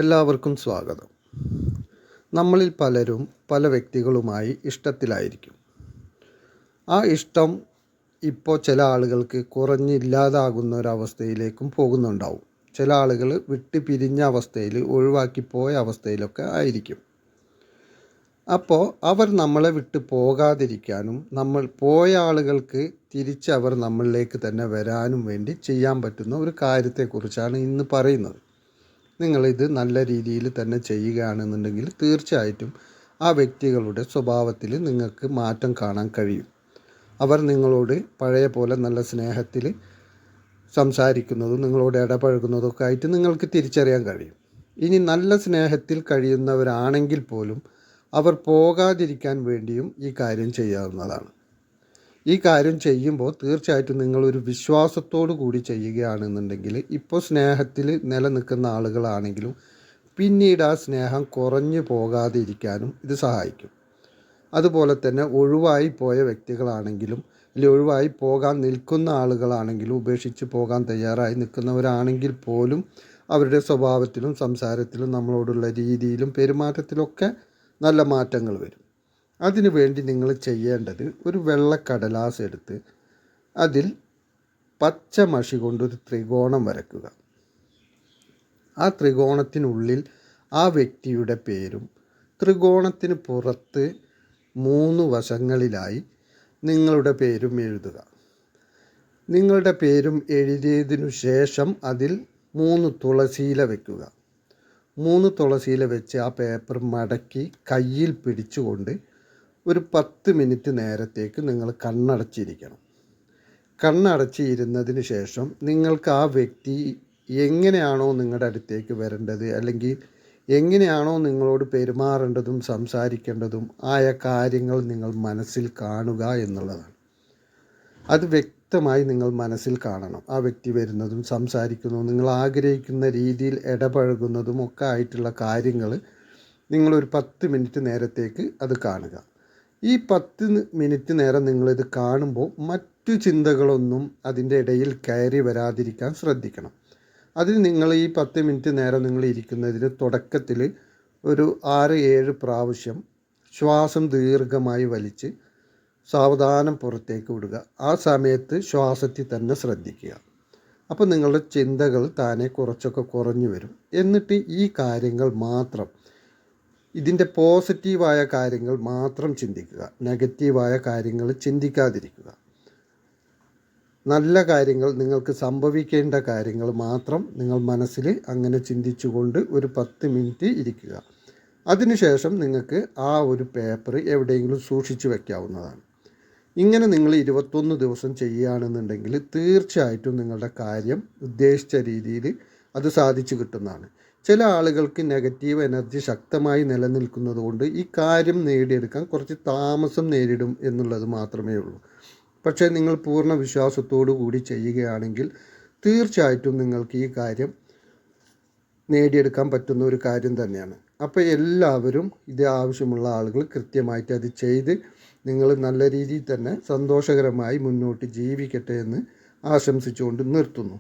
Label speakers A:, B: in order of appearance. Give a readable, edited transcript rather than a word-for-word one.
A: എല്ലാവർക്കും സ്വാഗതം. നമ്മളിൽ പലരും പല വ്യക്തികളുമായി ഇഷ്ടത്തിലായിരിക്കും. ആ ഇഷ്ടം ഇപ്പോൾ ചില ആളുകൾക്ക് കുറഞ്ഞില്ലാതാകുന്ന ഒരവസ്ഥയിലേക്കും പോകുന്നുണ്ടാവും. ചില ആളുകൾ വിട്ട് പിരിഞ്ഞ അവസ്ഥയിൽ, ഒഴിവാക്കിപ്പോയ അവസ്ഥയിലൊക്കെ ആയിരിക്കും. അപ്പോൾ അവർ നമ്മളെ വിട്ട് പോകാതിരിക്കാനും നമ്മൾ പോയ ആളുകൾക്ക് തിരിച്ചവർ നമ്മളിലേക്ക് തന്നെ വരാനും വേണ്ടി ചെയ്യാൻ പറ്റുന്ന ഒരു കാര്യത്തെക്കുറിച്ചാണ് ഇന്ന് പറയുന്നത്. നിങ്ങളിത് നല്ല രീതിയിൽ തന്നെ ചെയ്യുകയാണെന്നുണ്ടെങ്കിൽ തീർച്ചയായിട്ടും ആ വ്യക്തികളുടെ സ്വഭാവത്തിൽ നിങ്ങൾക്ക് മാറ്റം കാണാൻ കഴിയും. അവർ നിങ്ങളോട് പഴയ പോലെ നല്ല സ്നേഹത്തിൽ സംസാരിക്കുന്നതും നിങ്ങളോട് ഇടപഴകുന്നതൊക്കെ ആയിട്ട് നിങ്ങൾക്ക് തിരിച്ചറിയാൻ കഴിയും. ഇനി നല്ല സ്നേഹത്തിൽ കഴിയുന്നവരാണെങ്കിൽ പോലും അവർ പോകാതിരിക്കാൻ വേണ്ടിയും ഈ കാര്യം ചെയ്യാവുന്നതാണ്. ഈ കാര്യം ചെയ്യുമ്പോൾ തീർച്ചയായിട്ടും നിങ്ങളൊരു വിശ്വാസത്തോടു കൂടി ചെയ്യുകയാണെന്നുണ്ടെങ്കിൽ ഇപ്പോൾ സ്നേഹത്തിൽ നിലനിൽക്കുന്ന ആളുകളാണെങ്കിലും പിന്നീട് ആ സ്നേഹം കുറഞ്ഞു പോകാതെ ഇരിക്കാനും ഇത് സഹായിക്കും. അതുപോലെ തന്നെ ഒഴിവായി പോയ വ്യക്തികളാണെങ്കിലും അല്ലെങ്കിൽ ഒഴിവായി പോകാൻ നിൽക്കുന്ന ആളുകളാണെങ്കിലും ഉപേക്ഷിച്ച് പോകാൻ തയ്യാറായി നിൽക്കുന്നവരാണെങ്കിൽ പോലും അവരുടെ സ്വഭാവത്തിലും സംസാരത്തിലും നമ്മളോടുള്ള രീതിയിലും പെരുമാറ്റത്തിലൊക്കെ നല്ല മാറ്റങ്ങൾ വരും. അതിനു വേണ്ടി നിങ്ങൾ ചെയ്യേണ്ടത് ഒരു വെള്ളക്കടലാസ് എടുത്ത് അതിൽ പച്ച മഷി കൊണ്ടൊരു ത്രികോണം വരയ്ക്കുക. ആ ത്രികോണത്തിനുള്ളിൽ ആ വ്യക്തിയുടെ പേരും ത്രികോണത്തിന് പുറത്ത് 3 വശങ്ങളിലായി നിങ്ങളുടെ പേരും എഴുതുക. നിങ്ങളുടെ പേരും എഴുതിയതിനു ശേഷം അതിൽ 3 തുളസിയില വയ്ക്കുക. 3 തുളസിയില വെച്ച് ആ പേപ്പർ മടക്കി കയ്യിൽ പിടിച്ചുകൊണ്ട് ഒരു 10 മിനിറ്റ് നേരത്തേക്ക് നിങ്ങൾ കണ്ണടച്ചിരിക്കണം. കണ്ണടച്ചിരുന്നതിന് ശേഷം നിങ്ങൾക്ക് ആ വ്യക്തി എങ്ങനെയാണോ നിങ്ങളുടെ അടുത്തേക്ക് വരേണ്ടത്, അല്ലെങ്കിൽ എങ്ങനെയാണോ നിങ്ങളോട് പെരുമാറേണ്ടതും സംസാരിക്കേണ്ടതും ആയ കാര്യങ്ങൾ നിങ്ങൾ മനസ്സിൽ കാണുക എന്നുള്ളതാണ്. അത് വ്യക്തമായി നിങ്ങൾ മനസ്സിൽ കാണണം. ആ വ്യക്തി വരുന്നതും സംസാരിക്കുന്നതും നിങ്ങൾ ആഗ്രഹിക്കുന്ന രീതിയിൽ ഇടപഴകുന്നതും ഒക്കെ ആയിട്ടുള്ള കാര്യങ്ങൾ നിങ്ങളൊരു 10 മിനിറ്റ് നേരത്തേക്ക് അത് കാണുക. ഈ 10 മിനിറ്റ് നേരം നിങ്ങളിത് കാണുമ്പോൾ മറ്റു ചിന്തകളൊന്നും അതിൻ്റെ ഇടയിൽ കയറി വരാതിരിക്കാൻ ശ്രദ്ധിക്കണം. അതിന് നിങ്ങൾ ഈ 10 മിനിറ്റ് നേരം നിങ്ങൾ ഇരിക്കുന്നതിന് തുടക്കത്തിൽ ഒരു 6-7 പ്രാവശ്യം ശ്വാസം ദീർഘമായി വലിച്ച് സാവധാനം പുറത്തേക്ക് വിടുക. ആ സമയത്ത് ശ്വാസത്തിൽ തന്നെ ശ്രദ്ധിക്കുക. അപ്പോൾ നിങ്ങളുടെ ചിന്തകൾ താനെ കുറച്ചൊക്കെ കുറഞ്ഞു വരും. എന്നിട്ട് ഈ കാര്യങ്ങൾ മാത്രം, ഇതിൻ്റെ പോസിറ്റീവായ കാര്യങ്ങൾ മാത്രം ചിന്തിക്കുക. നെഗറ്റീവായ കാര്യങ്ങൾ ചിന്തിക്കാതിരിക്കുക. നല്ല കാര്യങ്ങൾ, നിങ്ങൾക്ക് സംഭവിക്കേണ്ട കാര്യങ്ങൾ മാത്രം നിങ്ങൾ മനസ്സിൽ അങ്ങനെ ചിന്തിച്ചുകൊണ്ട് ഒരു 10 മിനിറ്റ് ഇരിക്കുക. അതിനുശേഷം നിങ്ങൾക്ക് ആ ഒരു പേപ്പർ എവിടെയെങ്കിലും സൂക്ഷിച്ചു വയ്ക്കാവുന്നതാണ്. ഇങ്ങനെ നിങ്ങൾ 21 ദിവസം ചെയ്യുകയാണെന്നുണ്ടെങ്കിൽ തീർച്ചയായിട്ടും നിങ്ങളുടെ കാര്യം ഉദ്ദേശിച്ച രീതിയിൽ അത് സാധിച്ചു കിട്ടുന്നതാണ്. ചില ആളുകൾക്ക് നെഗറ്റീവ് എനർജി ശക്തമായി നിലനിൽക്കുന്നത് കൊണ്ട് ഈ കാര്യം നേടിയെടുക്കാൻ കുറച്ച് താമസം നേരിടും എന്നുള്ളത് മാത്രമേ ഉള്ളൂ. പക്ഷേ നിങ്ങൾ പൂർണ്ണ വിശ്വാസത്തോടു കൂടി ചെയ്യുകയാണെങ്കിൽ തീർച്ചയായിട്ടും നിങ്ങൾക്ക് ഈ കാര്യം നേടിയെടുക്കാൻ പറ്റുന്ന ഒരു കാര്യം തന്നെയാണ്. അപ്പോൾ എല്ലാവരും ഇത് ആവശ്യമുള്ള ആളുകൾ കൃത്യമായിട്ട് അത് ചെയ്ത് നിങ്ങൾ നല്ല രീതിയിൽ തന്നെ സന്തോഷകരമായി മുന്നോട്ട് ജീവിക്കട്ടെ എന്ന് ആശംസിച്ചുകൊണ്ട് നിർത്തുന്നു.